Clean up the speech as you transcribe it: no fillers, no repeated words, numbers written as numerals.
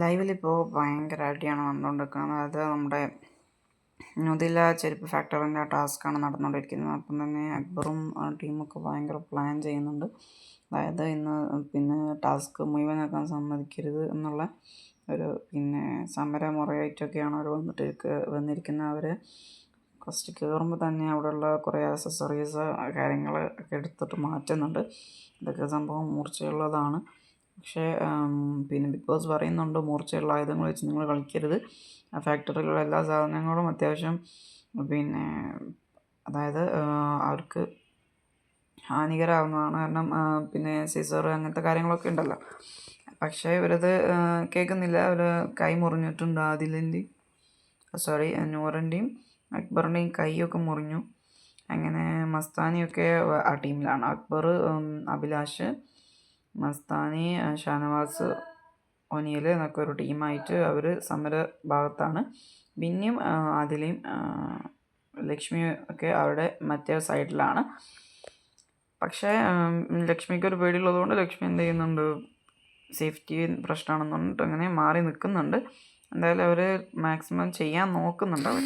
ലൈവിലിപ്പോൾ ഭയങ്കര അടിയാണ് നടന്നുകൊണ്ടിരിക്കുന്നത്. അതായത് നമ്മുടെ നുദില ചെരുപ്പ് ഫാക്ടറിൻ്റെ ടാസ്ക്കാണ് നടന്നുകൊണ്ടിരിക്കുന്നത്. അപ്പം തന്നെ അക്ബറും ടീമൊക്കെ ഭയങ്കര പ്ലാൻ ചെയ്യുന്നുണ്ട്. അതായത് ഇന്ന് പിന്നെ ടാസ്ക് മുഴുവനാക്കാൻ സമ്മതിക്കരുത് എന്നുള്ള ഒരു സമരമുറയായിട്ടൊക്കെയാണ് അവർ വന്നിരിക്കുന്നത്. അവർ ഫസ്റ്റ് കയറുമ്പോൾ തന്നെ അവിടെയുള്ള കുറേ ആക്സസറീസ് കാര്യങ്ങൾ ഒക്കെ എടുത്തിട്ട് മാറ്റുന്നുണ്ട്. ഇതൊക്കെ സംഭവം മൂർച്ചയുള്ളതാണ്. പക്ഷേ ബിഗ് ബോസ് പറയുന്നുണ്ട് മൂർച്ചയുള്ള ആയുധങ്ങൾ വെച്ച് നിങ്ങൾ കളിക്കരുത്. ആ ഫാക്ടറിയിലുള്ള എല്ലാ സാധനങ്ങളും അത്യാവശ്യം അതായത് അവർക്ക് ഹാനികരമാവുന്നതാണ്. കാരണം സിസർ അങ്ങനത്തെ കാര്യങ്ങളൊക്കെ ഉണ്ടല്ലോ. പക്ഷേ ഇവരത് കേൾക്കുന്നില്ല. അവർ കൈ മുറിഞ്ഞിട്ടുണ്ട്. നൂറിൻ്റെയും അക്ബറിൻ്റെയും കൈയൊക്കെ മുറിഞ്ഞു. അങ്ങനെ മസ്താനിയൊക്കെ ആ ടീമിലാണ്. അക്ബർ, അഭിലാഷ്, മസ്താനി, ഷാനവാസ്, ഒനിയൽ എന്നൊക്കെ ഒരു ടീമായിട്ട് അവർ സമര ഭാഗത്താണ്. ബിന്നിയും ആദിലയും ലക്ഷ്മിയും ഒക്കെ അവിടെ മറ്റേ സൈഡിലാണ്. പക്ഷേ ലക്ഷ്മിക്കൊരു പേടിയുള്ളതുകൊണ്ട് ലക്ഷ്മി എന്ത് ചെയ്യുന്നുണ്ട്, സേഫ്റ്റി പ്രശ്നമാണെന്ന് പറഞ്ഞിട്ട് അങ്ങനെ മാറി നിൽക്കുന്നുണ്ട്. എന്തായാലും അവർ മാക്സിമം ചെയ്യാൻ നോക്കുന്നുണ്ട് അവർ.